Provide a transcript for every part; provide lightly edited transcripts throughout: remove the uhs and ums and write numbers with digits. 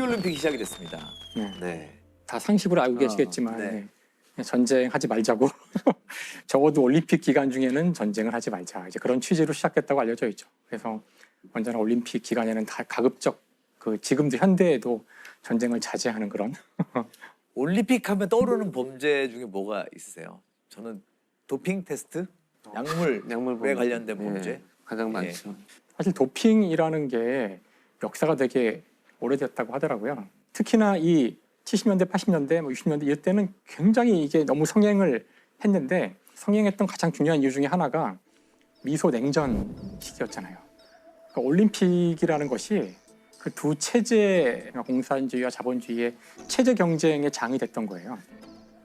도쿄올림픽이 시작이 됐습니다. 네. 네. 다 상식으로 알고 계시겠지만 네. 전쟁하지 말자고 적어도 올림픽 기간 중에는 전쟁을 하지 말자 이제 그런 취지로 시작했다고 알려져 있죠. 그래서 언제나 올림픽 기간에는 다 가급적 지금도 현대에도 전쟁을 자제하는 그런 올림픽 하면 떠오르는 범죄 중에 뭐가 있으세요? 저는 도핑 테스트, 약물에 관련된 범죄. 네, 가장 많죠. 사실 도핑이라는 게 역사가 되게 오래됐다고 하더라고요. 특히나 이 70년대, 80년대, 60년대 이때는 굉장히 이게 너무 성행을 했는데 성행했던 가장 중요한 이유 중에 하나가 미소 냉전 시기였잖아요. 그러니까 올림픽이라는 것이 그 두 체제, 공산주의와 자본주의의 체제 경쟁의 장이 됐던 거예요.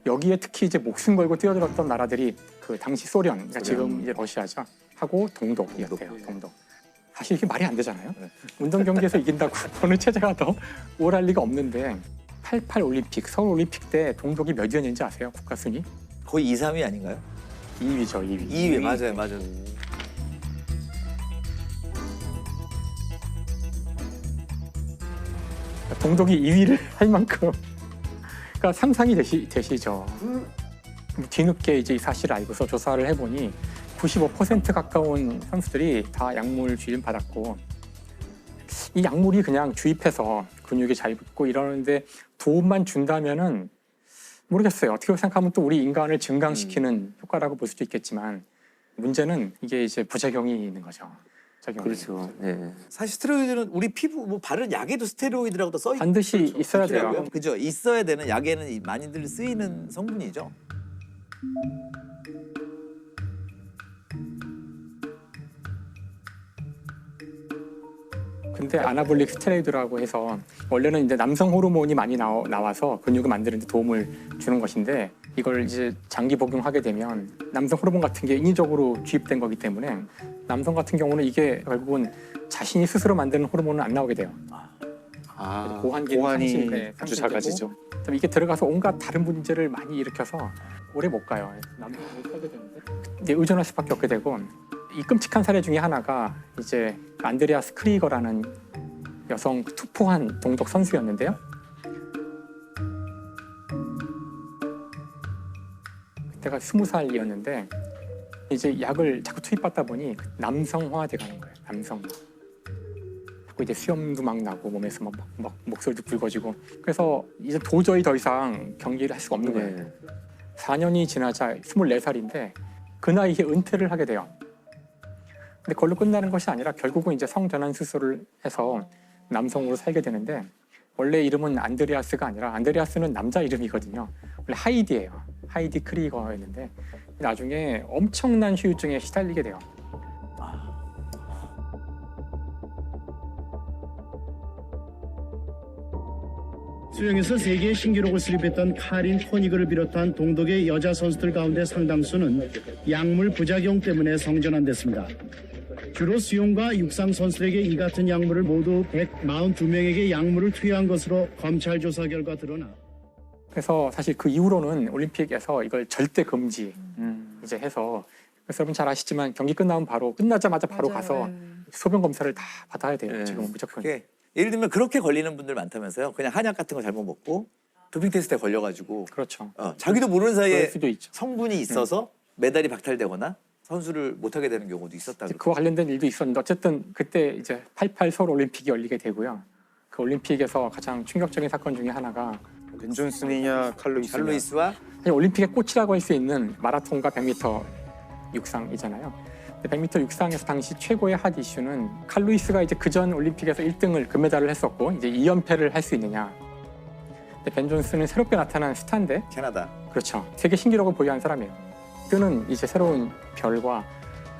여기에 특히 이제 목숨 걸고 뛰어들었던 나라들이 그 당시 소련, 그러니까 지금 이제 러시아죠, 하고 동독이었대요. 동독. 사실 이게 말이 안 되잖아요. 운동 경기에서 이긴다고 어느 체제가 더 우월할 리가 없는데 88 올림픽, 서울 올림픽 때 동독이 몇 위였는지 아세요? 국가 순위? 거의 2, 3위 아닌가요? 2위죠, 2위. 2위 맞아요. 동독이 2위를 할 만큼, 그러니까 상상이 되시죠. 뒤늦게 이제 이 사실을 알고서 조사를 해보니 95% 가까운 선수들이 다 약물 주입 받았고, 이 약물이 그냥 주입해서 근육이 잘 붙고 이러는데 도움만 준다면은 모르겠어요. 어떻게 생각하면 또 우리 인간을 증강시키는 효과라고 볼 수도 있겠지만 문제는 이게 이제 부작용이 있는 거죠. 그렇죠. 네. 사실 스테로이드는 우리 피부 뭐 바른 약에도 스테로이드라고 써 있죠. 반드시 있어야 돼요. 그죠? 있어야 되는 약에는 많이들 쓰이는 성분이죠. 근데 아나볼릭 스테로이드라고 해서 원래는 이제 남성 호르몬이 많이 나와서 근육을 만드는 데 도움을 주는 것인데 이걸 이제 장기 복용하게 되면 남성 호르몬 같은 게 인위적으로 주입된 거기 때문에 남성 같은 경우는 이게 결국은 자신이 스스로 만드는 호르몬은 안 나오게 돼요. 고환이 아주 작아지죠. 이게 들어가서 온갖 다른 문제를 많이 일으켜서 오래 못 가요. 남성을 살게 되는데 이제 의존할 수밖에 없게 되고, 이 끔찍한 사례 중에 하나가 이제 안드레아스 크리거라는 여성 투포한 동독 선수였는데요. 그때가 20살이었는데 이제 약을 자꾸 투입받다 보니 남성화돼 가는 거예요. 남성화. 자꾸 이제 수염도 막 나고 몸에서 막 목소리도 굵어지고, 그래서 이제 도저히 더 이상 경기를 할 수가 없는 거예요. 4년이 지나자 24살인데 그 나이에 은퇴를 하게 돼요. 근데 그걸로 끝나는 것이 아니라 결국은 이제 성전환 수술을 해서 남성으로 살게 되는데, 원래 이름은 안드레아스가 아니라 안드레아스는 남자 이름이거든요. 원래 하이디예요. 하이디 크리거였는데 나중에 엄청난 후유증에 시달리게 돼요. 수영에서 세계 신기록을 수립했던 카린 코니그를 비롯한 동독의 여자 선수들 가운데 상당수는 약물 부작용 때문에 성전환됐습니다. 주로 수영과 육상 선수들에게 이 같은 약물을 모두 142명에게 약물을 투여한 것으로 검찰 조사 결과 드러나. 그래서 사실 그 이후로는 올림픽에서 이걸 절대 금지 이제 해서, 그래서 여러분 잘 아시지만 경기 끝나자마자 바로 가서 소변 검사를 다 받아야 돼요. 지금 무조건. 예를 들면 그렇게 걸리는 분들 많다면서요. 그냥 한약 같은 거 잘못 먹고 도핑 테스트에 걸려가지고 그렇죠. 자기도 모르는 사이에 그럴 수도 있죠. 성분이 있어서 메달이 박탈되거나 선수를 못하게 되는 경우도 있었다. 그와 관련된 일도 있었는데 어쨌든 그때 이제 88 서울 올림픽이 열리게 되고요. 그 올림픽에서 가장 충격적인 사건 중에 하나가 벤 존슨이냐 칼로이스와 사실 올림픽의 꽃이라고 할 수 있는 마라톤과 100m 육상이잖아요. 100m 육상에서 당시 최고의 핫 이슈는 칼루이스가 이제 그전 올림픽에서 1등을 금메달을 했었고 이제 2연패를 할 수 있느냐. 근데 벤 존슨은 새롭게 나타난 스타인데, 캐나다. 그렇죠. 세계 신기록을 보유한 사람이에요. 뜨는 이제 새로운 별과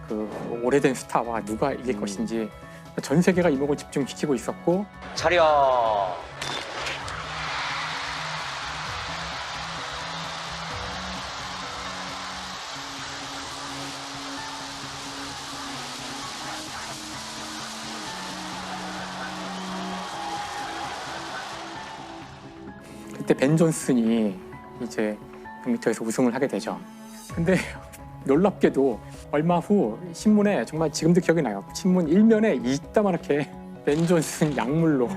그 오래된 스타와 누가 이길 것인지 전 세계가 이목을 집중시키고 있었고. 차려. 그때 벤 존슨이 이제 100m에서 우승을 하게 되죠. 근데 놀랍게도 얼마 후 신문에, 정말 지금도 기억이 나요. 신문 일면에 이따만하게 벤 존슨 약물로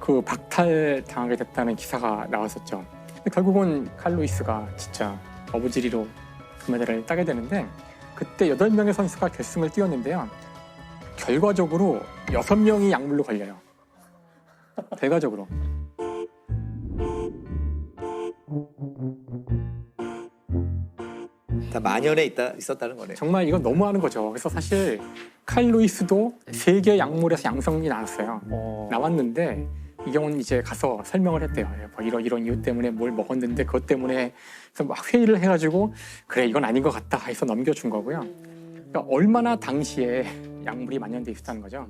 그 박탈당하게 됐다는 기사가 나왔었죠. 근데 결국은 칼 루이스가 진짜 어부지리로 금메달을 따게 되는데 그때 8명의 선수가 결승을 뛰었는데요. 결과적으로 6명이 약물로 걸려요. 결과적으로. 다 만연해 있었다는 거네요. 정말 이건 너무하는 거죠. 그래서 사실 칼 루이스도 3개 약물에서 양성이 나왔어요. 나왔는데 이 경우는 이제 가서 설명을 했대요. 뭐 이런 이유 때문에 뭘 먹었는데 그것 때문에 그래서 막 회의를 해가지고 그래 이건 아닌 것 같다 해서 넘겨준 거고요. 그러니까 얼마나 당시에 약물이 만연돼 있었다는 거죠.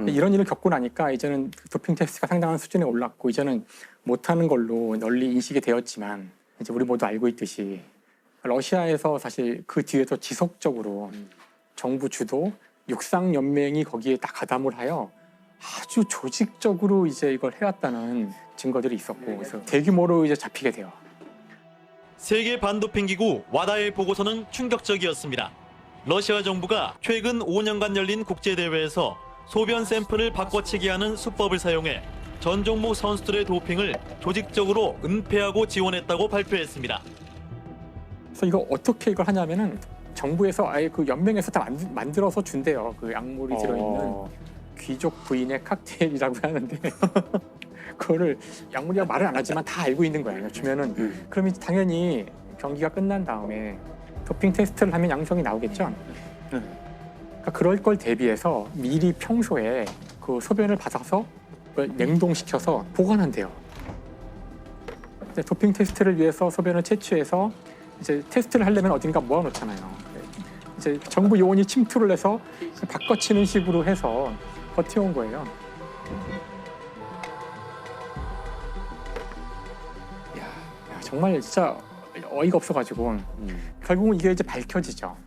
이런 일을 겪고 나니까 이제는 도핑 테스트가 상당한 수준에 올랐고 이제는 못하는 걸로 널리 인식이 되었지만 이제 우리 모두 알고 있듯이 러시아에서 사실 그 뒤에서 지속적으로 정부 주도 육상 연맹이 거기에 딱 가담을 하여 아주 조직적으로 이제 이걸 해왔다는 증거들이 있었고 그래서 대규모로 이제 잡히게 돼요. 세계 반도핑 기구 와다의 보고서는 충격적이었습니다. 러시아 정부가 최근 5년간 열린 국제 대회에서 소변 샘플을 바꿔치기 하는 수법을 사용해 전 종목 선수들의 도핑을 조직적으로 은폐하고 지원했다고 발표했습니다. 그래서 이거 어떻게 이걸 하냐면은 정부에서 아예 그 연맹에서 다 만들어서 준대요. 그 약물이 들어있는 귀족 부인의 칵테일이라고 하는데 그거를 약물이라고 말을 안 하지만 다 알고 있는 거예요. 주면은 그러면 당연히 경기가 끝난 다음에 도핑 테스트를 하면 양성이 나오겠죠. 그러니까 그럴 걸 대비해서 미리 평소에 그 소변을 받아서 냉동시켜서 보관한대요. 이제 도핑 테스트를 위해서 소변을 채취해서 이제 테스트를 하려면 어딘가 모아놓잖아요. 이제 정부 요원이 침투를 해서 바꿔치는 식으로 해서 버텨온 거예요. 야, 정말 진짜 어이가 없어가지고 결국은 이게 이제 밝혀지죠.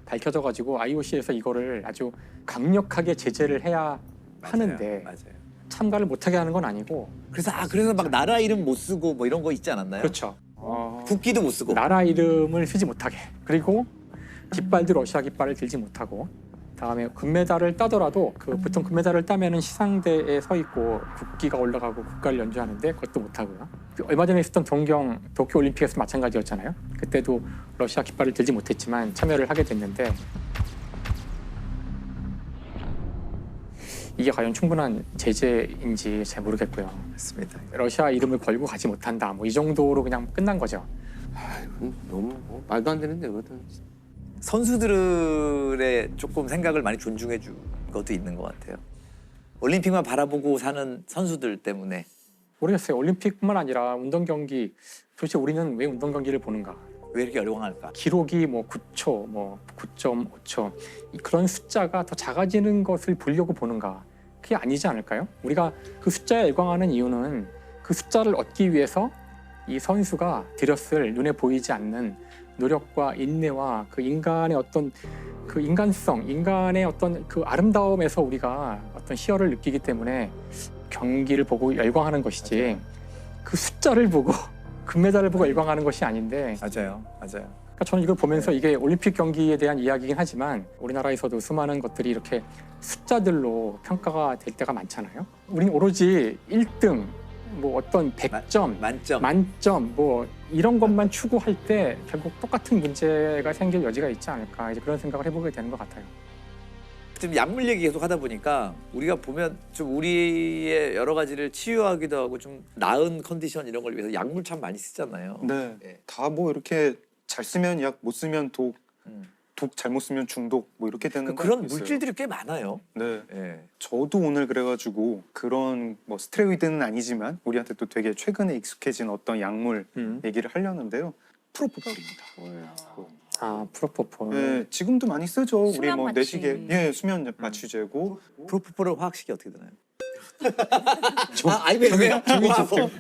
밝혀져가지고 IOC에서 이거를 아주 강력하게 제재를 해야 하는데 맞아요. 참가를 못하게 하는 건 아니고. 그래서 막 나라 이름 못 쓰고 뭐 이런 거 있지 않았나요? 그렇죠. 국기도 못 쓰고. 나라 이름을 쓰지 못하게. 그리고 깃발도 러시아 깃발을 들지 못하고. 다음에 금메달을 따더라도 보통 금메달을 따면은 시상대에 서 있고 국기가 올라가고 국가를 연주하는데 그것도 못하고요. 얼마 전에 있었던 도쿄 올림픽에서 마찬가지였잖아요. 그때도 러시아 깃발을 들지 못했지만 참여를 하게 됐는데 이게 과연 충분한 제재인지 잘 모르겠고요. 맞습니다. 러시아 이름을 걸고 가지 못한다. 뭐 이 정도로 그냥 끝난 거죠. 너무 말도 안 되는데 그거는. 선수들의 조금 생각을 많이 존중해 준 것도 있는 것 같아요. 올림픽만 바라보고 사는 선수들 때문에. 모르겠어요. 올림픽뿐만 아니라 운동 경기 도대체 우리는 왜 운동 경기를 보는가? 왜 이렇게 열광할까? 기록이 뭐 9초, 뭐 9.5초 그런 숫자가 더 작아지는 것을 보려고 보는가? 그게 아니지 않을까요? 우리가 그 숫자에 열광하는 이유는 그 숫자를 얻기 위해서 이 선수가 들였을 눈에 보이지 않는 노력과 인내와 그 인간의 어떤 그 인간성, 인간의 어떤 그 아름다움에서 우리가 어떤 희열을 느끼기 때문에 경기를 보고 열광하는 것이지 그 숫자를 보고 금메달을 보고 열광하는 것이 아닌데. 맞아요. 그러니까 저는 이걸 보면서 이게 올림픽 경기에 대한 이야기이긴 하지만 우리나라에서도 수많은 것들이 이렇게 숫자들로 평가가 될 때가 많잖아요. 우리는 오로지 1등, 뭐 어떤 100점, 만점 뭐 이런 것만 추구할 때 결국 똑같은 문제가 생길 여지가 있지 않을까 이제 그런 생각을 해보게 되는 것 같아요. 지금 약물 얘기 계속 하다 보니까 우리가 보면 좀 우리의 여러 가지를 치유하기도 하고 좀 나은 컨디션 이런 걸 위해서 약물 참 많이 쓰잖아요. 네. 예. 다 뭐 이렇게 잘 쓰면 약, 못 쓰면 독, 독 잘못 쓰면 중독 뭐 이렇게 되는 거 그런 있어요. 물질들이 꽤 많아요. 네. 예. 저도 오늘 그래가지고 그런 뭐 스테로이드는 아니지만 우리한테 또 되게 최근에 익숙해진 어떤 약물 얘기를 하려는데요. 프로포폴입니다. 프로포폴. 네, 지금도 많이 쓰죠. 우리 수면 뭐 마취. 내시계, 예, 수면 마취제고. 프로포폴은 화학식이 어떻게 되나요? 아니 왜요?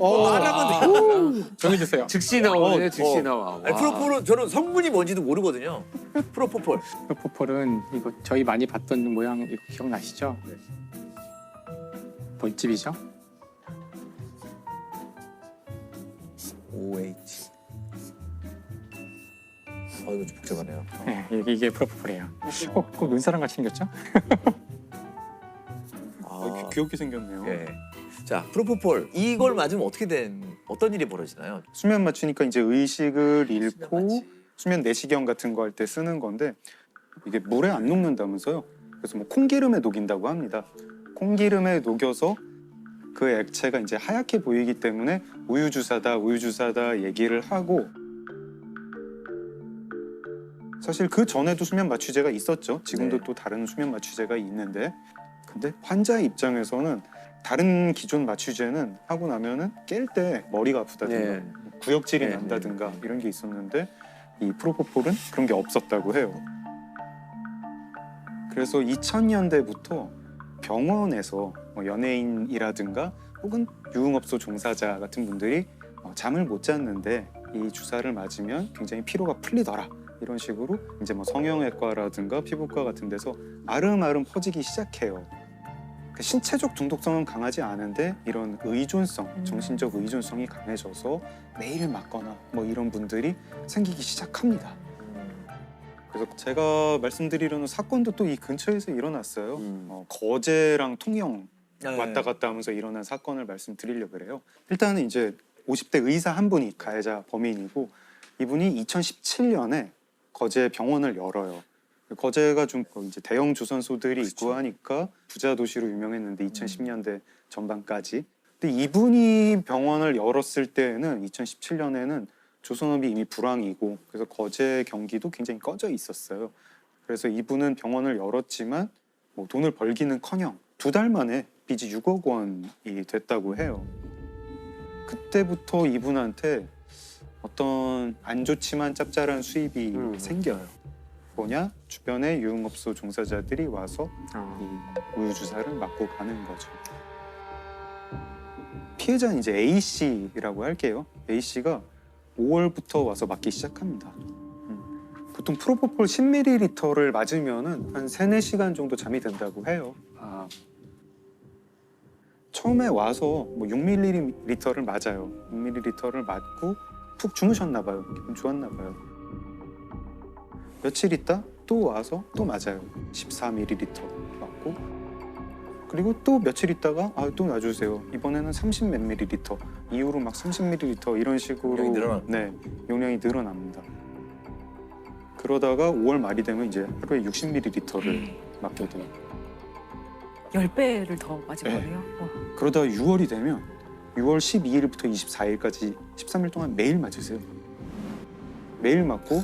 말하면 정해주세요. 즉시 나오네. 즉시 나와. 아니, 프로포폴은 저는 성분이 뭔지도 모르거든요. 프로포폴. 프로포폴은 이거 저희 많이 봤던 모양 이거 기억나시죠? 네. 벌집이죠? OH. 이거 좀 복잡하네요. 네, 이게 프로포폴이에요. 꼭 눈사람 같이 생겼죠? 귀엽게 생겼네요. 예. 자, 프로포폴 이걸 맞으면 어떤 일이 벌어지나요? 수면 맞추니까 이제 의식을 잃고 맞지. 수면 내시경 같은 거 할 때 쓰는 건데 이게 물에 안 녹는다면서요. 그래서 뭐 콩기름에 녹인다고 합니다. 콩기름에 녹여서 그 액체가 이제 하얗게 보이기 때문에 우유 주사다 얘기를 하고 사실 그 전에도 수면 마취제가 있었죠. 지금도 네. 또 다른 수면 마취제가 있는데 근데 환자의 입장에서는 다른 기존 마취제는 하고 나면은 깰 때 머리가 아프다든가 네. 구역질이 네. 난다든가 이런 게 있었는데 이 프로포폴은 그런 게 없었다고 해요. 그래서 2000년대부터 병원에서 뭐 연예인이라든가 혹은 유흥업소 종사자 같은 분들이 잠을 못 잤는데 이 주사를 맞으면 굉장히 피로가 풀리더라. 이런 식으로 이제 뭐 성형외과라든가 피부과 같은 데서 아름아름 퍼지기 시작해요. 그 신체적 중독성은 강하지 않은데 이런 의존성, 정신적 의존성이 강해져서 매일 맞거나 뭐 이런 분들이 생기기 시작합니다. 그래서 제가 말씀드리려는 사건도 또 이 근처에서 일어났어요. 거제랑 통영 왔다 갔다 하면서 일어난 사건을 말씀드리려고 그래요. 일단은 이제 50대 의사 한 분이 가해자 범인이고 이분이 2017년에 거제 병원을 열어요. 거제가 좀 이제 대형 조선소들이 있고 하니까 부자 도시로 유명했는데 2010년대 전반까지. 근데 이분이 병원을 열었을 때는 2017년에는 조선업이 이미 불황이고 그래서 거제 경기도 굉장히 꺼져 있었어요. 그래서 이분은 병원을 열었지만 뭐 돈을 벌기는커녕 2달 만에 빚이 6억 원이 됐다고 해요. 그때부터 이분한테 어떤 안 좋지만 짭짤한 수입이 생겨요. 뭐냐? 주변에 유흥업소 종사자들이 와서 이 우유 주사를 맞고 가는 거죠. 피해자는 이제 A 씨라고 할게요. A 씨가 5월부터 와서 맞기 시작합니다. 보통 프로포폴 10ml를 맞으면은 한 3-4시간 정도 잠이 든다고 해요. 처음에 와서 뭐 6ml를 맞아요. 6ml를 맞고 푹 주무셨나 봐요. 기분 좋았나 봐요. 며칠 있다 또 와서 또 맞아요. 14ml 맞고 그리고 또 며칠 있다가 또 놔주세요. 이번에는 30 몇 ml 이후로 막 30ml 이런 식으로 용량이 늘어납니다. 네, 용량이 늘어납니다. 그러다가 5월 말이 되면 이제 하루에 60ml를 맞게 돼요. 10배를 더 맞은 네. 거네요. 그러다가 6월이 되면 6월 12일부터 24일까지 13일 동안 매일 맞으세요. 매일 맞고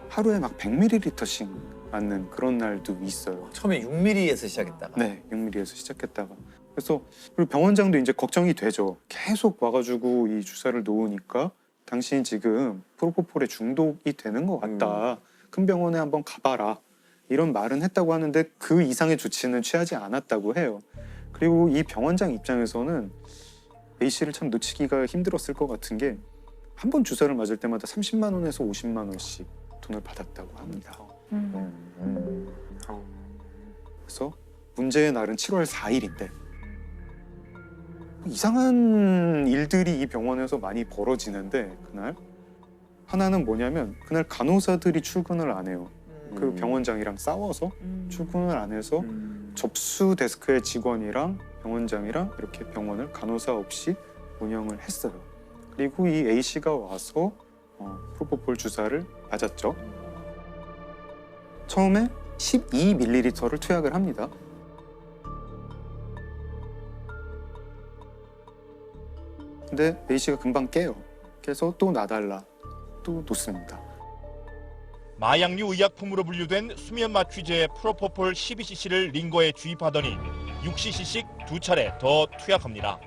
하루에 막 100ml씩 맞는 그런 날도 있어요. 처음에 6mm에서 시작했다가. 네, 6mm에서 시작했다가. 그래서 그리고 병원장도 이제 걱정이 되죠. 계속 와가지고 이 주사를 놓으니까 당신 지금 프로포폴에 중독이 되는 것 같다. 큰 병원에 한번 가봐라. 이런 말은 했다고 하는데 그 이상의 조치는 취하지 않았다고 해요. 그리고 이 병원장 입장에서는 A 씨를 참 놓치기가 힘들었을 것 같은 게 한 번 주사를 맞을 때마다 30만 원에서 50만 원씩 돈을 받았다고 합니다. 그래서 문제의 날은 7월 4일인데 이상한 일들이 이 병원에서 많이 벌어지는데 그날 하나는 뭐냐면 그날 간호사들이 출근을 안 해요. 그 병원장이랑 싸워서 출근을 안 해서 접수 데스크의 직원이랑 병원장이랑 이렇게 병원을 간호사 없이 운영을 했어요. 그리고 이 A 씨가 와서 프로포폴 주사를 맞았죠. 처음에 12ml를 투약을 합니다. 근데 A 씨가 금방 깨요. 깨서 또 놔달라. 또 놓습니다. 마약류 의약품으로 분류된 수면 마취제 프로포폴 12cc를 링거에 주입하더니 6cc씩 2차례 더 투약합니다.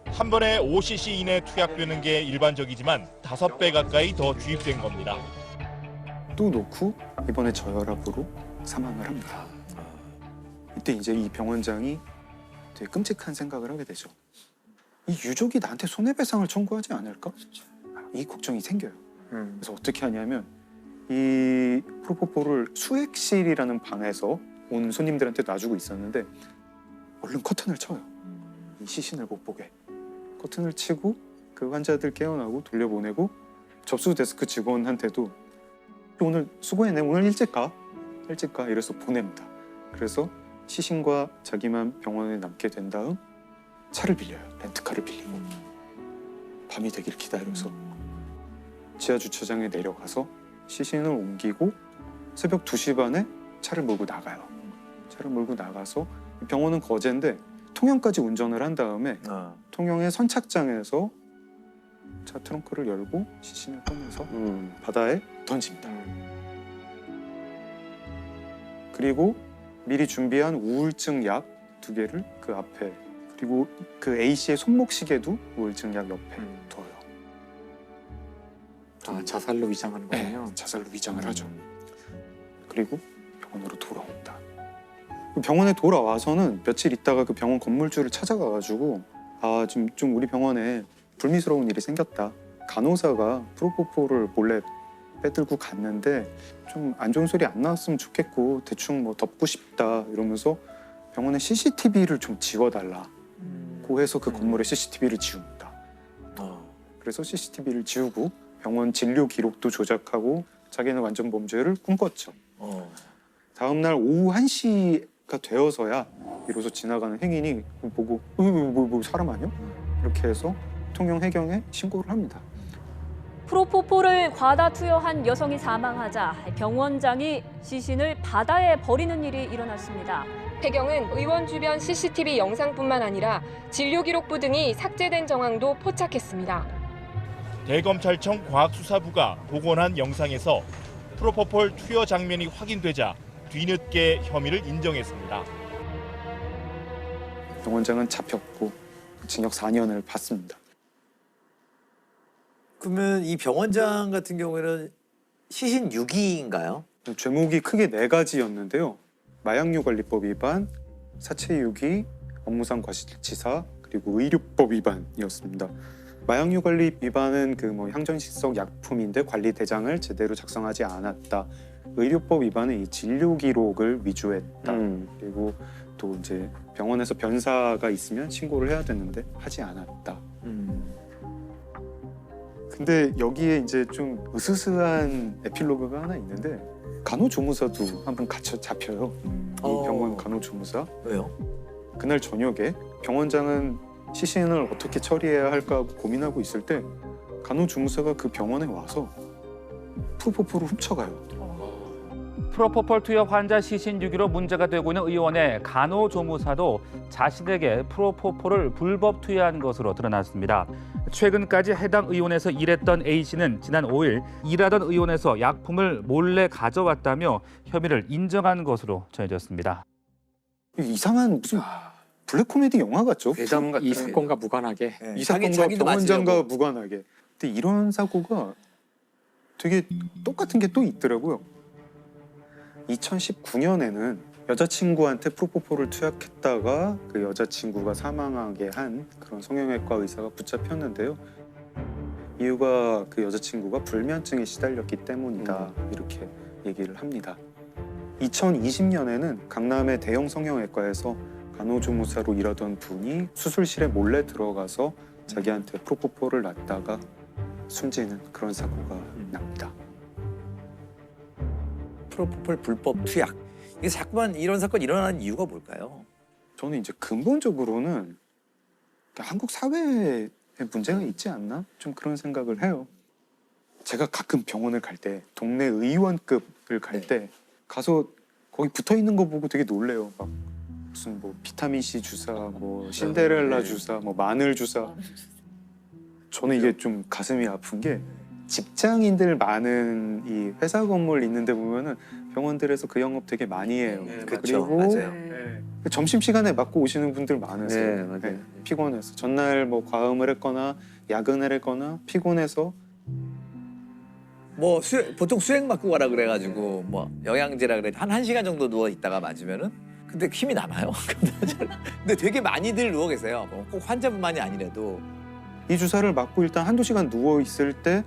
한 번에 5cc 이내 투약되는 게 일반적이지만 5배 가까이 더 주입된 겁니다. 또 놓고 이번에 저혈압으로 사망을 합니다. 이때 이제 이 병원장이 되게 끔찍한 생각을 하게 되죠. 이 유족이 나한테 손해배상을 청구하지 않을까? 이 걱정이 생겨요. 그래서 어떻게 하냐면 이 프로포폴을 수액실이라는 방에서 온 손님들한테 놔주고 있었는데 얼른 커튼을 쳐요. 이 시신을 못 보게. 커튼을 치고 그 환자들 깨어나고 돌려보내고 접수 데스크 직원한테도 오늘 수고했네. 오늘 일찍 가. 이래서 보냅니다. 그래서 시신과 자기만 병원에 남게 된 다음 차를 빌려요. 렌트카를 빌리고 밤이 되길 기다려서 지하 주차장에 내려가서 시신을 옮기고 새벽 2시 반에 차를 몰고 나가요. 차를 몰고 나가서 병원은 거제인데 통영까지 운전을 한 다음에 통영의 선착장에서 차 트렁크를 열고 시신을 꺼내서 바다에 던집니다. 그리고 미리 준비한 우울증 약 2개를 그 앞에, 그리고 그 A 씨의 손목 시계도 우울증 약 옆에 둬요. 아, 자살로 위장하는 거군요. 자살로 위장을 하죠. 그리고 병원으로 돌아온다. 병원에 돌아와서는 며칠 있다가 그 병원 건물주를 찾아가가지고 아, 지금 좀 우리 병원에 불미스러운 일이 생겼다. 간호사가 프로포폴을 몰래 빼들고 갔는데 좀 안 좋은 소리 안 나왔으면 좋겠고 대충 뭐 덮고 싶다 이러면서 병원에 CCTV를 좀 지워달라고 해서 그 건물에 CCTV를 지웁니다. 그래서 CCTV를 지우고 병원 진료 기록도 조작하고 자기는 완전 범죄를 꿈꿨죠. 다음 날 오후 1시가 되어서야 비로소 지나가는 행인이 보고 뭐 사람 아니야? 이렇게 해서 통영 해경에 신고를 합니다. 프로포폴을 과다 투여한 여성이 사망하자 병원장이 시신을 바다에 버리는 일이 일어났습니다. 해경은 의원 주변 CCTV 영상뿐만 아니라 진료 기록부 등이 삭제된 정황도 포착했습니다. 대검찰청 과학수사부가 복원한 영상에서 프로포폴 투여 장면이 확인되자 뒤늦게 혐의를 인정했습니다. 병원장은 잡혔고 징역 4년을 받습니다. 그러면 이 병원장 같은 경우에는 시신 유기인가요? 죄목이 크게 4가지였는데요. 마약류관리법 위반, 사체 유기, 업무상 과실치사, 그리고 의료법 위반이었습니다. 마약류관리 위반은 그 뭐 향정신성 약품인데 관리 대장을 제대로 작성하지 않았다. 의료법 위반은 이 진료 기록을 위조했다. 그리고 또 이제 병원에서 변사가 있으면 신고를 해야 되는데 하지 않았다. 근데 여기에 이제 좀 으스스한 에필로그가 하나 있는데 간호조무사도 한번 잡혀요. 이 병원 간호조무사. 왜요? 그날 저녁에 병원장은 시신을 어떻게 처리해야 할까 하고 고민하고 있을 때 간호조무사가 그 병원에 와서 프로포폴을 훔쳐가요. 프로포폴 투여 환자 시신 유기로 문제가 되고 있는 의원의 간호조무사도 자신에게 프로포폴을 불법 투여한 것으로 드러났습니다. 최근까지 해당 의원에서 일했던 A씨는 지난 5일 일하던 의원에서 약품을 몰래 가져왔다며 혐의를 인정한 것으로 전해졌습니다. 이상한 무슨 블랙 코미디 영화 같죠? 괴담 같은 이 사건과 무관하게. 이 사건과 자기도 병원장과 맞으려고. 무관하게. 근데 이런 사고가 되게 똑같은 게 또 있더라고요. 2019년에는 여자친구한테 프로포폴을 투약했다가 그 여자친구가 사망하게 한 그런 성형외과 의사가 붙잡혔는데요. 이유가 그 여자친구가 불면증에 시달렸기 때문이다. 이렇게 얘기를 합니다. 2020년에는 강남의 대형 성형외과에서 간호조무사로 일하던 분이 수술실에 몰래 들어가서 자기한테 프로포폴을 놨다가 숨지는 그런 사고가 납니다. 프로포폴 불법 투약. 이게 자꾸만 이런 사건이 일어나는 이유가 뭘까요? 저는 이제 근본적으로는 한국 사회에 문제가 있지 않나? 좀 그런 생각을 해요. 제가 가끔 병원을 갈 때 동네 의원급을 갈 때 가서 거기 붙어 있는 거 보고 되게 놀래요. 막 무슨 뭐 비타민 C 주사, 뭐 신데렐라 주사, 뭐 마늘 주사. 저는 이게 좀 가슴이 아픈 게 직장인들 많은 이 회사 건물 있는데 보면은 병원들에서 그 영업 되게 많이 해요. 그렇죠. 그리고 맞아요. 점심 시간에 맞고 오시는 분들 많으세요. 네, 맞아요. 피곤해서 전날 뭐 과음을 했거나 야근을 했거나 피곤해서 뭐 보통 수액 맞고 가라 그래가지고 뭐 영양제라 그래 한 1시간 정도 누워 있다가 맞으면은 근데 힘이 남아요. 근데 되게 많이들 누워 계세요. 꼭 환자분만이 아니라도. 이 주사를 맞고 일단 한두 시간 누워 있을 때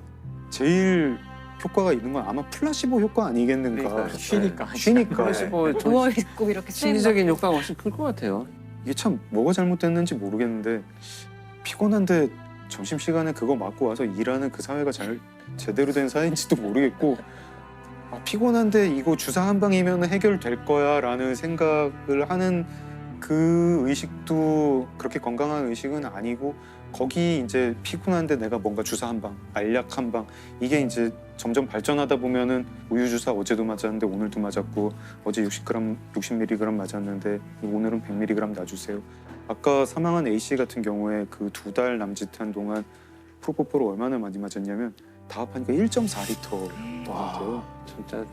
제일 효과가 있는 건 아마 플라시보 효과 아니겠는가. 그러니까. 쉬니까. 쉬니까. 플라시보 누워 있고 이렇게 심리적인 효과가 훨씬 클 것 같아요. 이게 참 뭐가 잘못됐는지 모르겠는데 피곤한데 점심시간에 그거 맞고 와서 일하는 그 사회가 제대로 된 사회인지도 모르겠고 피곤한데 이거 주사 한 방이면 해결될 거야 라는 생각을 하는 그 의식도 그렇게 건강한 의식은 아니고 거기 이제 피곤한데 내가 뭔가 주사 한 방, 알약 한 방 이게 이제 점점 발전하다 보면은 우유 주사 어제도 맞았는데 오늘도 맞았고 어제 60mg 맞았는데 오늘은 100mg 놔주세요. 아까 사망한 A 씨 같은 경우에 그 2달 남짓한 동안 프로포폴을 얼마나 많이 맞았냐면 다 합하니까 1.4리터. 와, 진짜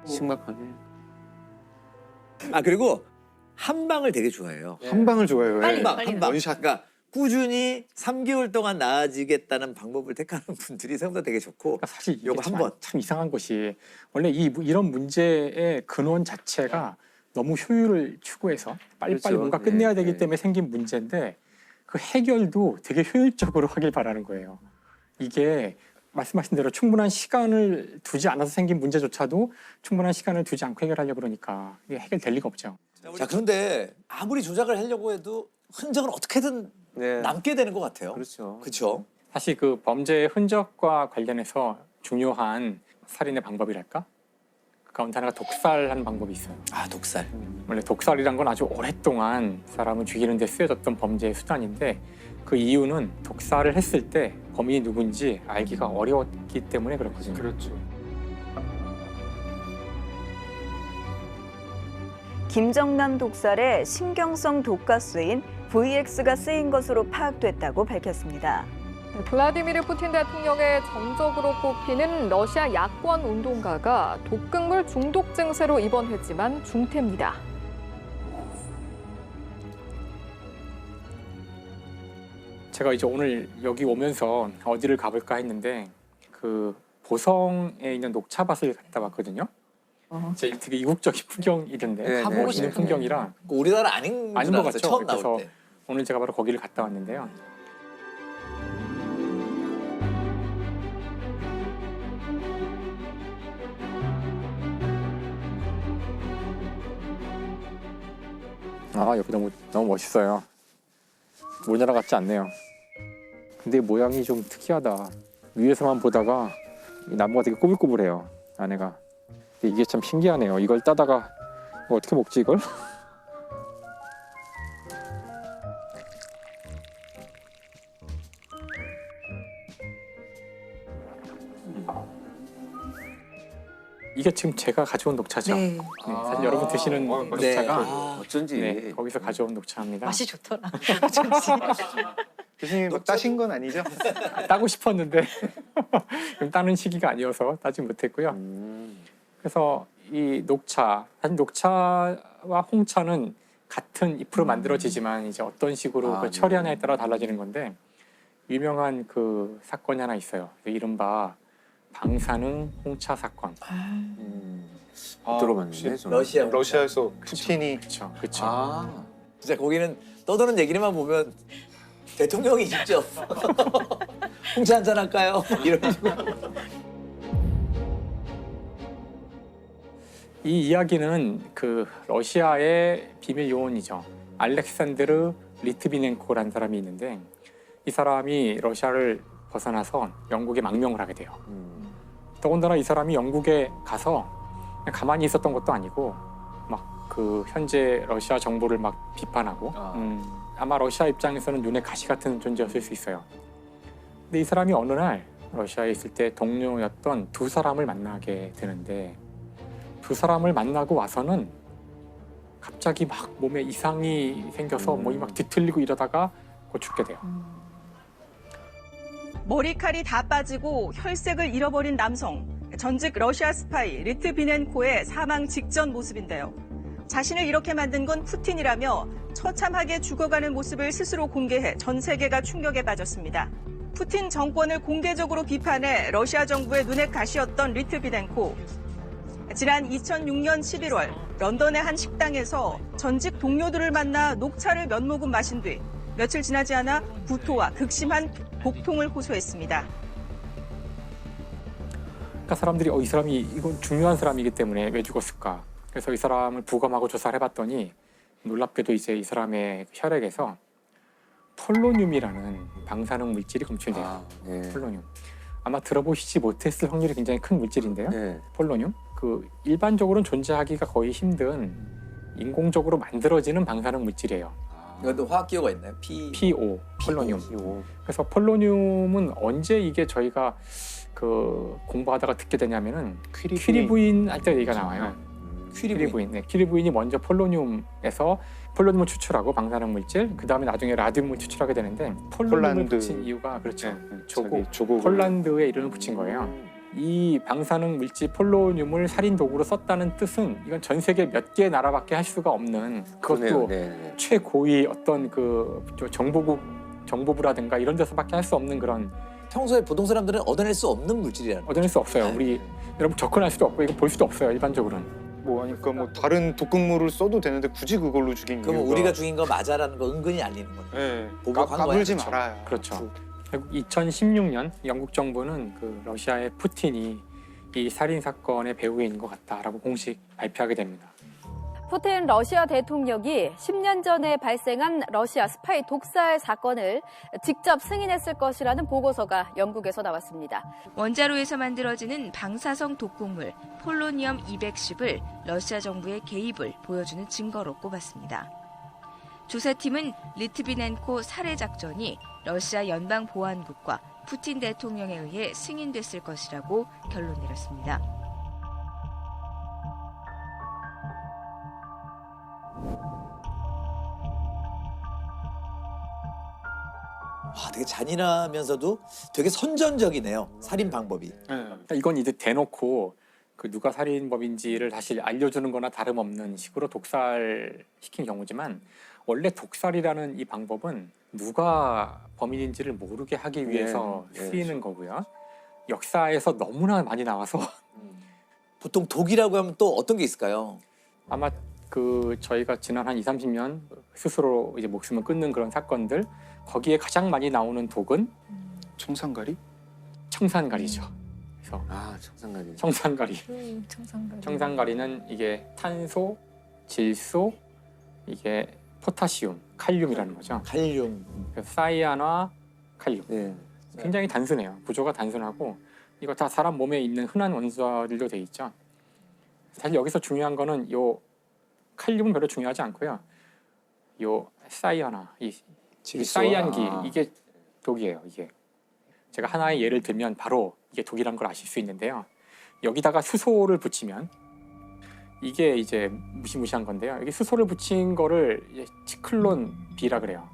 심각하네. 아 그리고 한 방을 되게 좋아해요. 한 방을 좋아해요. 빨리, 예. 빨리. 한 방. 원샷. 그러니까 꾸준히 3개월 동안 나아지겠다는 방법을 택하는 분들이 생각보다 되게 좋고 그러니까 사실 이게 요거 한 번. 참 이상한 것이 원래 이런 문제의 근원 자체가 너무 효율을 추구해서 빨리빨리 그렇죠. 뭔가 끝내야 네, 되기 네. 때문에 생긴 문제인데 그 해결도 되게 효율적으로 하길 바라는 거예요. 이게 말씀하신 대로 충분한 시간을 두지 않아서 생긴 문제조차도 충분한 시간을 두지 않고 해결하려고 그러니까 이게 해결될 리가 없죠. 자 그런데 아무리 조작을 하려고 해도 흔적은 어떻게든 네. 남게 되는 것 같아요. 그렇죠. 그렇죠. 사실 그 범죄의 흔적과 관련해서 중요한 살인의 방법이랄까? 그 가운데 하나가 독살하는 방법이 있어요. 아 독살. 원래 독살이란 건 아주 오랫동안 사람을 죽이는 데 쓰여졌던 범죄의 수단인데 그 이유는 독살을 했을 때 범인이 누군지 알기가 어려웠기 때문에 그렇거든요. 그렇죠. 김정남 독살에 신경성 독가스인 VX가 쓰인 것으로 파악됐다고 밝혔습니다. 블라디미르 푸틴 대통령의 정적으로 꼽히는 러시아 야권 운동가가 독극물 중독 증세로 입원했지만 중태입니다. 제가 이제 오늘 여기 오면서 어디를 가볼까 했는데 그 보성에 있는 녹차밭을 갔다 왔거든요. 이제 되게 이국적인 풍경이던데 네, 가보고 싶은 풍경이라 우리나라 아닌 아닌 줄 것 알았어요. 같죠. 처음 그래서 나올 때. 오늘 제가 바로 거기를 갔다 왔는데요. 아 여기 너무 멋있어요. 우리나라 같지 않네요. 근데 모양이 좀 특이하다. 위에서만 보다가 이 나무가 되게 꼬불꼬불해요. 안에가. 이게 참 신기하네요. 이걸 따다가 이거 어떻게 먹지 이걸? 이게 지금 제가 가져온 녹차죠. 네. 네, 사실 여러분 드시는 네. 녹차가 아, 어쩐지. 네, 거기서 가져온 녹차입니다. 맛이 좋더라. 교수님 막 따신 건 아니죠? 따고 싶었는데 지금 따는 시기가 아니어서 따지 못했고요. 그래서 이 녹차, 사실 녹차와 홍차는 같은 잎으로 만들어지지만 이제 어떤 식으로 그 처리하냐에 따라 달라지는 건데 유명한 그 사건이 하나 있어요. 이른바 방사능 홍차 사건. 들어봤는데 저는. 러시아에서 푸틴이 그렇죠. 아, 진짜 거기는 떠드는 얘기만 보면 대통령이 직접 홍차 한잔 할까요? 이런 식으로. 이 이야기는 그 러시아의 비밀 요원이죠. 알렉산드르 리트비넨코라는 사람이 있는데 이 사람이 러시아를 벗어나서 영국에 망명을 하게 돼요. 더군다나 이 사람이 영국에 가서 그냥 가만히 있었던 것도 아니고 막 그 현재 러시아 정부를 막 비판하고 아마 러시아 입장에서는 눈에 가시 같은 존재였을 수 있어요. 근데 이 사람이 어느 날 러시아에 있을 때 동료였던 두 사람을 만나게 되는데 두 사람을 만나고 와서는 갑자기 막 몸에 이상이 생겨서 몸이 막 뒤틀리고 이러다가 곧 죽게 돼요. 머리칼이 다 빠지고 혈색을 잃어버린 남성, 전직 러시아 스파이 리트비넨코의 사망 직전 모습인데요. 자신을 이렇게 만든 건 푸틴이라며 처참하게 죽어가는 모습을 스스로 공개해 전 세계가 충격에 빠졌습니다. 푸틴 정권을 공개적으로 비판해 러시아 정부의 눈에 가시였던 리트비넨코. 지난 2006년 11월 런던의 한 식당에서 전직 동료들을 만나 녹차를 몇 모금 마신 뒤 며칠 지나지 않아 구토와 극심한 복통을 호소했습니다. 그러니까 사람들이 이 사람이 이건 중요한 사람이기 때문에 왜 죽었을까? 그래서 이 사람을 부검하고 조사를 해봤더니 놀랍게도 이제 이 사람의 혈액에서 폴로늄이라는 방사능 물질이 검출돼요. 네. 폴로늄. 아마 들어보시지 못했을 확률이 굉장히 큰 물질인데요. 네. 폴로늄. 그 일반적으로는 존재하기가 거의 힘든 인공적으로 만들어지는 방사능 물질이에요. 이것도 화학 기호가 있나요? PO, 폴로늄. 그래서 폴로늄은 언제 이게 저희가 그 공부하다가 듣게 되냐면은 퀴리 부인 할 때 얘기가 나와요. 퀴리 부인. 네, 퀴리 부인이 먼저 폴로늄에서 폴로늄을 추출하고 방사능 물질, 그 다음에 나중에 라듐을 추출하게 되는데 폴로늄을 붙인 이유가 그렇죠. 조국 폴란드에 이름을 붙인 거예요. 이 방사능 물질 폴로늄을 살인 도구로 썼다는 뜻은 이건 전 세계 몇 개 나라밖에 할 수가 없는, 그것도 최고위 어떤 그 정보부라든가 이런 데서밖에 할 수 없는 그런, 평소에 보통 사람들은 얻어낼 수 없는 물질이라는 얻어낼 수 없어요. 우리 여러분 접근할 수도 없고 이거 볼 수도 없어요. 일반적으로는. 그러니까 다른 독극물을 써도 되는데 굳이 그걸로 죽인 그럼 이유가 우리가 죽인 거 맞아라는 거 은근히 알리는 거네. 네. 보복한 까불지 거야. 말아야. 그렇죠. 결국 2016년 영국 정부는 그 러시아의 푸틴이 이 살인 사건의 배후인 것 같다라고 공식 발표하게 됩니다. 푸틴 러시아 대통령이 10년 전에 발생한 러시아 스파이 독살 사건을 직접 승인했을 것이라는 보고서가 영국에서 나왔습니다. 원자로에서 만들어지는 방사성 독극물 폴로니엄 210을 러시아 정부의 개입을 보여주는 증거로 꼽았습니다. 조사팀은 리트비넨코 살해 작전이 러시아 연방보안국과 푸틴 대통령에 의해 승인됐을 것이라고 결론 내렸습니다. 되게 잔인하면서도 되게 선전적이네요. 살인 방법이. 이건 이제 대놓고 그 누가 살인범인지를 사실 알려주는 거나 다름없는 식으로 독살시킨 경우지만, 원래 독살이라는 이 방법은 누가 범인인지를 모르게 하기 위해서 쓰이는 거고요. 역사에서 너무나 많이 나와서 보통 독이라고 하면 또 어떤 게 있을까요? 아마 그 저희가 지난 한 20-30년 스스로 이제 목숨을 끊는 그런 사건들, 거기에 가장 많이 나오는 독은 청산가리? 청산가리죠. 그래서 청산가리. 청산가리. 청산가리. 청산가리는 이게 탄소, 질소, 이게 포타시움, 칼륨이라는 거죠. 칼륨. 그래서 사이안화, 칼륨. 굉장히 단순해요. 구조가 단순하고 이거 다 사람 몸에 있는 흔한 원소들로 돼 있죠. 사실 여기서 중요한 거는 요 칼륨은 별로 중요하지 않고요. 요 사이안화, 이 사이안기, 이게 독이에요. 이게 제가 하나의 예를 들면 바로 이게 독이란 걸 아실 수 있는데요. 여기다가 수소를 붙이면 이게 이제 무시무시한 건데요. 여기 수소를 붙인 거를 이제 치클론 B라 그래요.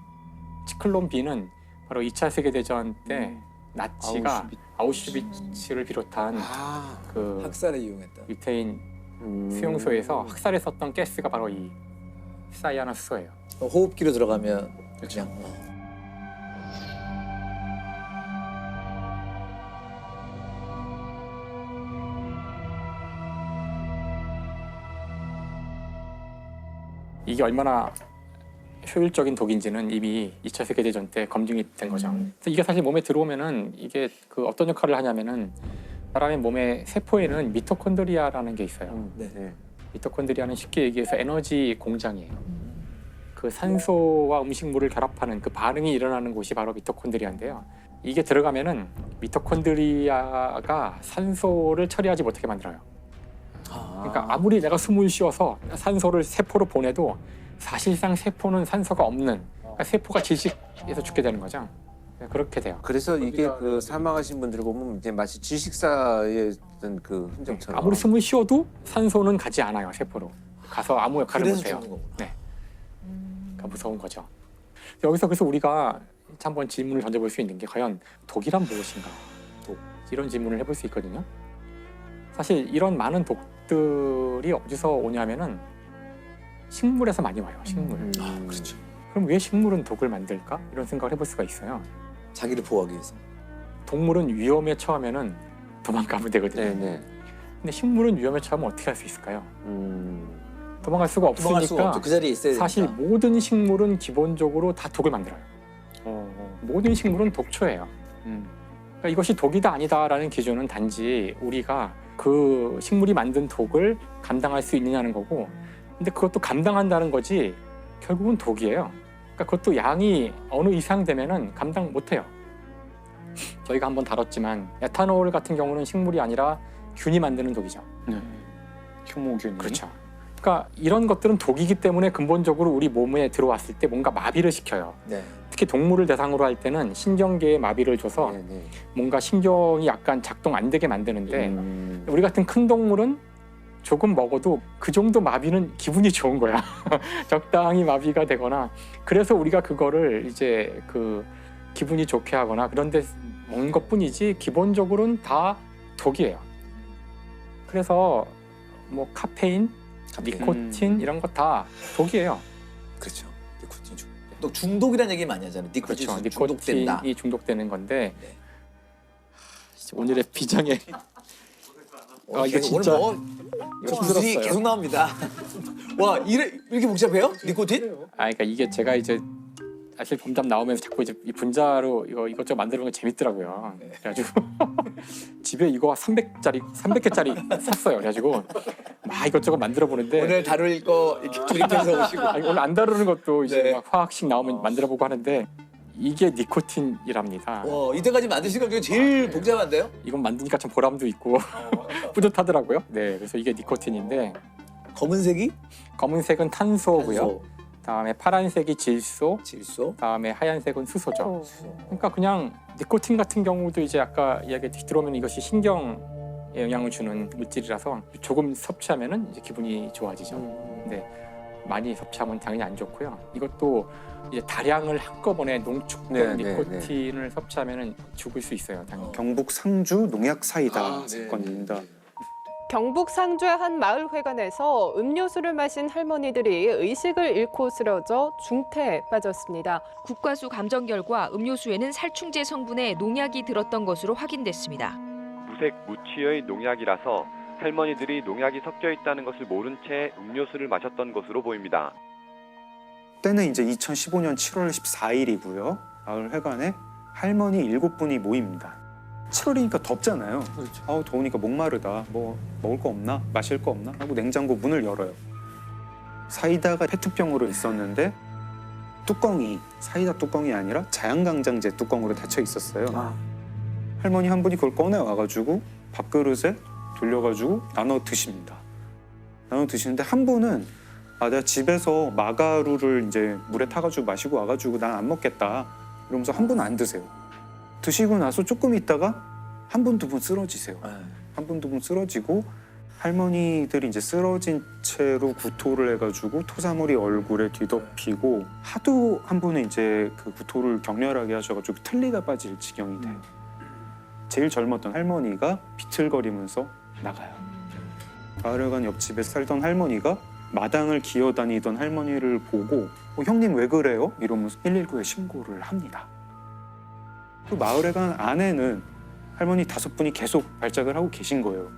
치클론 B는 바로 2차 세계대전 때 나치가 아우슈비츠를 비롯한 그 학살에 이용했다. 유태인 수용소에서 학살에 썼던 가스가 바로 이 사이아나 수소예요. 호흡기로 들어가면 그냥 이게 얼마나 효율적인 독인지는 이미 2차 세계대전 때 검증이 된 거죠. 그래서 이게 사실 몸에 들어오면은 이게 그 어떤 역할을 하냐면은 사람의 몸의 세포에는 미토콘드리아라는 게 있어요. 미토콘드리아는 쉽게 얘기해서 에너지 공장이에요. 그 산소와 음식물을 결합하는 그 반응이 일어나는 곳이 바로 미토콘드리아인데요. 이게 들어가면은 미토콘드리아가 산소를 처리하지 못하게 만들어요. 그러니까 아무리 내가 숨을 쉬어서 산소를 세포로 보내도 사실상 세포는 산소가 없는, 그러니까 세포가 질식해서 죽게 되는 거죠. 그렇게 돼요. 그래서 이게 그 사망하신 분들 보면 이제 마치 질식사의 어떤 그 흔적처럼 아무리 숨을 쉬어도 산소는 가지 않아요. 세포로 가서 아무 역할을 못해요. 네, 그러니까 무서운 거죠. 여기서 그래서 우리가 한번 질문을 던져볼 수 있는 게 과연 독이란 무엇인가? 이런 질문을 해볼 수 있거든요. 사실 이런 많은 독들이 어디서 오냐면은 식물에서 많이 와요. 식물. 그렇죠. 그럼 왜 식물은 독을 만들까? 이런 생각을 해볼 수가 있어요. 자기를 보호하기 위해서. 동물은 위험에 처하면은 도망가면 되거든요. 근데 식물은 위험에 처하면 어떻게 할 수 있을까요? 도망갈 수가 없으니까 그 자리에 있어야 사실 되니까. 모든 식물은 기본적으로 다 독을 만들어요. 모든 식물은 독초예요. 그러니까 이것이 독이다 아니다라는 기준은 단지 우리가 그 식물이 만든 독을 감당할 수 있느냐는 거고, 근데 그것도 감당한다는 거지 결국은 독이에요. 그러니까 그것도 양이 어느 이상 되면은 감당 못해요. 저희가 한번 다뤘지만 에탄올 같은 경우는 식물이 아니라 균이 만드는 독이죠. 효모균이. 그렇죠. 그러니까 이런 것들은 독이기 때문에 근본적으로 우리 몸에 들어왔을 때 뭔가 마비를 시켜요. 네. 특히 동물을 대상으로 할 때는 신경계에 마비를 줘서 뭔가 신경이 약간 작동 안 되게 만드는데 우리 같은 큰 동물은 조금 먹어도 그 정도 마비는 기분이 좋은 거야. 적당히 마비가 되거나 그래서 우리가 그거를 이제 그 기분이 좋게 하거나 그런데 먹는 것뿐이지 기본적으로는 다 독이에요. 그래서 뭐 카페인, 니코틴 이런 거 다 독이에요. 그렇죠. 니코틴 중독. 또 중독이라는 얘기 많이 하잖아요. 니코틴 그렇죠. 중독된다. 니코틴이 중독되는 건데 오늘의 비장의 이거 진짜 오늘 이거 구슬이 계속 나옵니다. 와 이렇게 복잡해요? 니코틴? 그러니까 이게 제가 이제 사실 범잡 나오면서 자꾸 이제 이 분자로 이것저것 만들어보는 게 재밌더라고요. 그래가지고 집에 이거 300개짜리 샀어요. 그래가지고 막 이것저것 만들어 보는데 오늘 다룰 거 이렇게 조립해서 오시고 오늘 안 다루는 것도 이제 네. 막 화학식 나오면 만들어보고 하는데 이게 니코틴이랍니다. 이때까지 만드신 것 중에 제일 복잡한데요? 이건 만드니까 참 보람도 있고 뿌듯하더라고요. 네, 그래서 이게 니코틴인데 검은색이? 검은색은 탄소고요. 다음에 파란색이 질소, 다음에 하얀색은 수소죠. 그러니까 그냥 니코틴 같은 경우도 이제 아까 이야기 들어오면 이것이 신경에 영향을 주는 물질이라서 조금 섭취하면은 이제 기분이 좋아지죠. 근데 많이 섭취하면 당연히 안 좋고요. 이것도 이제 다량을 한꺼번에 농축된 니코틴을 섭취하면은 죽을 수 있어요. 당연히. 경북 상주 농약 사이다 사건입니다. 경북 상주의 한 마을 회관에서 음료수를 마신 할머니들이 의식을 잃고 쓰러져 중태에 빠졌습니다. 국과수 감정 결과 음료수에는 살충제 성분의 농약이 들었던 것으로 확인됐습니다. 무색 무취의 농약이라서 할머니들이 농약이 섞여 있다는 것을 모른 채 음료수를 마셨던 것으로 보입니다. 때는 이제 2015년 7월 14일이고요. 마을 회관에 할머니 7분이 모입니다. 7월이니까 덥잖아요. 그렇죠. 아우 더우니까 목마르다. 뭐 먹을 거 없나? 마실 거 없나? 하고 냉장고 문을 열어요. 사이다가 페트병으로 있었는데 뚜껑이 사이다 뚜껑이 아니라 자양강장제 뚜껑으로 닫혀 있었어요. 할머니 한 분이 그걸 꺼내 와가지고 밥그릇에 돌려가지고 나눠 드십니다. 나눠 드시는데 한 분은 내가 집에서 마가루를 이제 물에 타가지고 마시고 와가지고 난 안 먹겠다. 이러면서 한 분은 안 드세요. 드시고 나서 조금 있다가 한 분, 두 분 쓰러지세요. 한 분, 두 분 쓰러지고 할머니들이 이제 쓰러진 채로 구토를 해가지고 토사물이 얼굴에 뒤덮이고 하도 한 분은 이제 그 구토를 격렬하게 하셔가지고 틀니가 빠질 지경이 돼요. 제일 젊었던 할머니가 비틀거리면서 나가요. 마을회관 옆집에 살던 할머니가 마당을 기어다니던 할머니를 보고 형님 왜 그래요? 이러면서 119에 신고를 합니다. 그 마을회관 안에는 할머니 5분이 계속 발작을 하고 계신 거예요.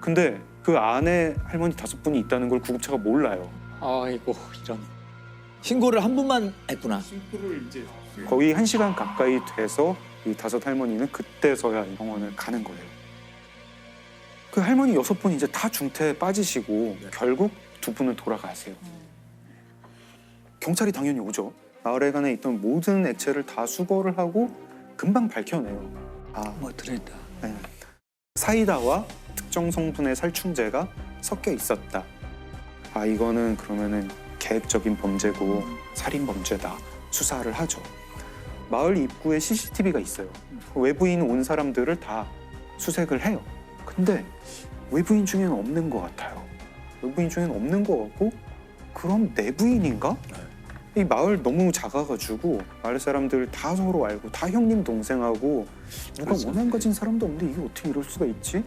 근데 그 안에 할머니 5분이 있다는 걸 구급차가 몰라요. 아이고 이런. 신고를 한 분만 했구나. 거의 1시간 가까이 돼서 이 5 할머니는 그때서야 병원을 가는 거예요. 그 할머니 6분 이제 다 중태에 빠지시고 결국 2분은 돌아가세요. 경찰이 당연히 오죠. 마을회관에 있던 모든 액체를 다 수거를 하고 금방 밝혀내요. 뭐 들어있다. 네. 사이다와 특정 성분의 살충제가 섞여 있었다. 이거는 그러면은 계획적인 범죄고 살인 범죄다. 수사를 하죠. 마을 입구에 CCTV가 있어요. 외부인 온 사람들을 다 수색을 해요. 근데 외부인 중에는 없는 것 같아요. 외부인 중에는 없는 것 같고 그럼 내부인인가? 이 마을 너무 작아가지고 마을 사람들 다 서로 알고 다 형님 동생하고 누가 원한 가진 사람도 없는데 이게 어떻게 이럴 수가 있지?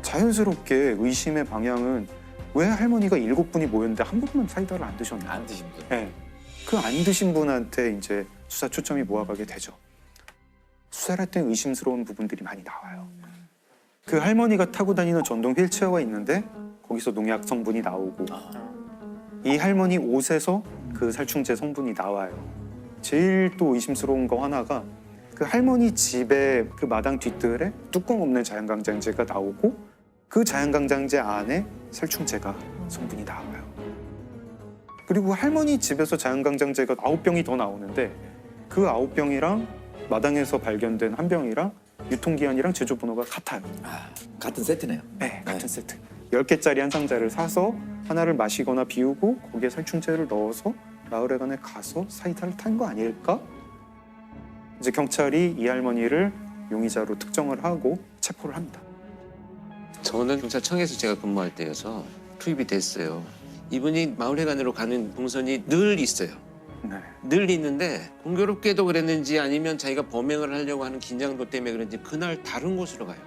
자연스럽게 의심의 방향은 왜 할머니가 7분이 모였는데 한 분만 사이다를 안 드셨나? 안 드신 분. 네. 그 안 드신 분한테 이제 수사 초점이 모아가게 되죠. 수사를 할 때 의심스러운 부분들이 많이 나와요. 그 할머니가 타고 다니는 전동 휠체어가 있는데 거기서 농약 성분이 나오고 이 할머니 옷에서 그 살충제 성분이 나와요. 제일 또 의심스러운 거 하나가 그 할머니 집에 그 마당 뒷뜰에 뚜껑 없는 자양강장제가 나오고 그 자양강장제 안에 살충제가 성분이 나와요. 그리고 할머니 집에서 자양강장제가 9병이 더 나오는데 그 9병이랑 마당에서 발견된 한 병이랑 유통기한이랑 제조번호가 같아요. 같은 세트네요. 네, 같은 세트. 10개짜리 한 상자를 사서 하나를 마시거나 비우고 거기에 살충제를 넣어서 마을회관에 가서 사이다를 탄 거 아닐까? 이제 경찰이 이 할머니를 용의자로 특정을 하고 체포를 합니다. 저는 경찰청에서 제가 근무할 때여서 투입이 됐어요. 이분이 마을회관으로 가는 동선이 늘 있어요. 네. 늘 있는데 공교롭게도 그랬는지 아니면 자기가 범행을 하려고 하는 긴장도 때문에 그런지 그날 다른 곳으로 가요.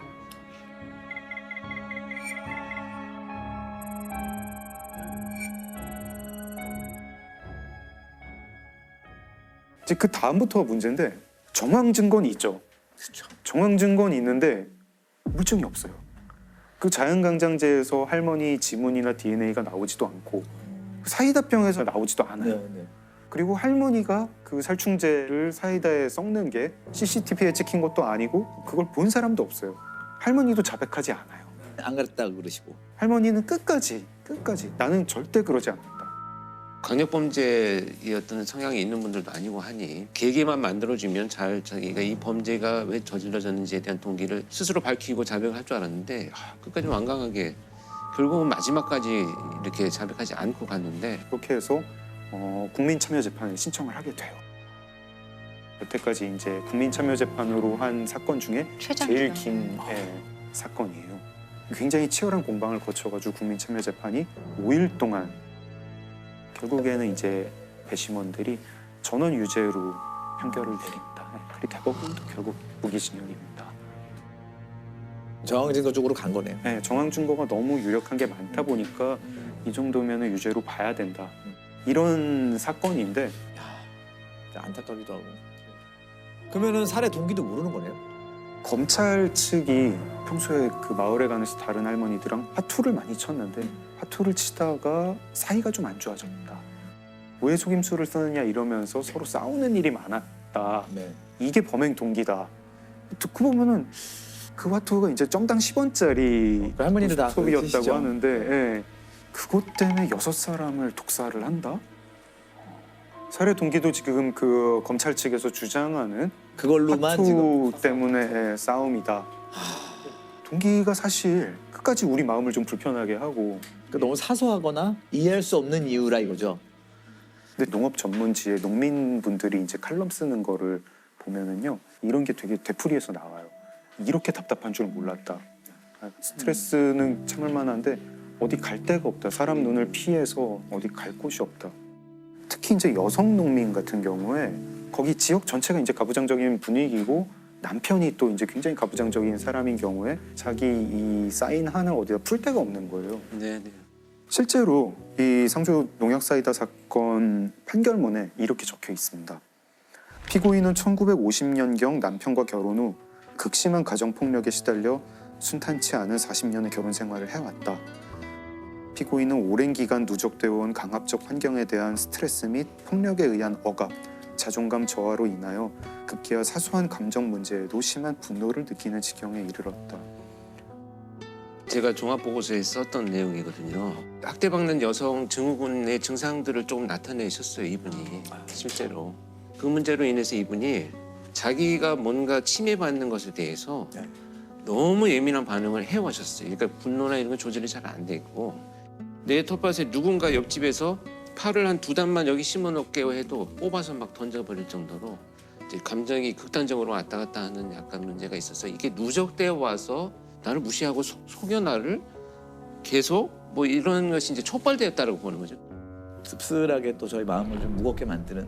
이제 그 다음부터가 문제인데 정황 증거는 있죠. 정황 증거는 있는데 물증이 없어요. 그 자연강장제에서 할머니 지문이나 DNA가 나오지도 않고 사이다병에서 나오지도 않아요. 네. 그리고 할머니가 그 살충제를 사이다에 섞는 게 CCTV에 찍힌 것도 아니고 그걸 본 사람도 없어요. 할머니도 자백하지 않아요. 안 그랬다고 그러시고. 할머니는 끝까지 나는 절대 그러지 않는다. 강력범죄였던 성향이 있는 분들도 아니고 하니 계기만 만들어주면 잘 자기가 이 범죄가 왜 저질러졌는지에 대한 동기를 스스로 밝히고 자백을 할 줄 알았는데 끝까지 완강하게 결국은 마지막까지 이렇게 자백하지 않고 갔는데 그렇게 해서 국민참여재판에 신청을 하게 돼요. 여태까지 이제 국민참여재판으로 한 사건 중에 제일 긴 사건이에요. 굉장히 치열한 공방을 거쳐가지고 국민참여재판이 5일 동안 결국에는 이제 배심원들이 전원 유죄로 판결을 내립니다. 그리고 대법원도 결국 무기징역입니다. 정황 증거 쪽으로 간 거네요. 네, 정황 증거가 너무 유력한 게 많다 보니까 이 정도면 유죄로 봐야 된다. 이런 사건인데 안타깝기도 하고. 그러면은 살해 동기도 모르는 거네요. 검찰 측이 평소에 그 마을에 가면서 다른 할머니들랑 화투를 많이 쳤는데 화투를 치다가 사이가 좀 안 좋아졌다. 왜 속임수를 쓰느냐 이러면서 서로 싸우는 일이 많았다. 네. 이게 범행 동기다. 듣고 보면은 그 화투가 이제 정당 10원짜리 그 할머니들 다 소비였다고 그러시죠? 하는데 예. 그것 때문에 6사람을 독살을 한다? 살해 동기도 지금 그 검찰 측에서 주장하는 그걸로만 화투 지금 때문에 싸움이다. 동기가 사실 끝까지 우리 마음을 좀 불편하게 하고 그러니까 너무 사소하거나 이해할 수 없는 이유라 이거죠. 근데 농업 전문지에 농민분들이 이제 칼럼 쓰는 거를 보면은요 이런 게 되게 되풀이해서 나와요. 이렇게 답답한 줄 몰랐다. 스트레스는 참을 만한데 어디 갈 데가 없다. 사람 눈을 피해서 어디 갈 곳이 없다. 특히 이제 여성 농민 같은 경우에 거기 지역 전체가 이제 가부장적인 분위기고 남편이 또 이제 굉장히 가부장적인 사람인 경우에 자기 이 쌓인 한을 어디다 풀 데가 없는 거예요. 네. 실제로 이 상주 농약 사이다 사건 판결문에 이렇게 적혀 있습니다. 피고인은 1950년경 남편과 결혼 후 극심한 가정폭력에 시달려 순탄치 않은 40년의 결혼 생활을 해왔다. 피고인은 오랜 기간 누적되어 온 강압적 환경에 대한 스트레스 및 폭력에 의한 억압, 자존감 저하로 인하여 급기야 사소한 감정 문제에도 심한 분노를 느끼는 지경에 이르렀다. 제가 종합보고서에 썼던 내용이거든요. 학대받는 여성 증후군의 증상들을 조금 나타내셨어요, 이분이. 실제로. 그 문제로 인해서 이분이 자기가 뭔가 침해받는 것에 대해서 너무 예민한 반응을 해오셨어요. 그러니까 분노나 이런 건 조절이 잘 안 되고 내 텃밭에 누군가 옆집에서 팔을 한 2단만 여기 심어놓게요 해도 뽑아서 막 던져버릴 정도로 이제 감정이 극단적으로 왔다 갔다 하는 약간 문제가 있어서 이게 누적되어 와서 나를 무시하고 속여 나를 계속 뭐 이런 것이 이제 촉발되었다고 보는 거죠. 씁쓸하게 또 저희 마음을 좀 무겁게 만드는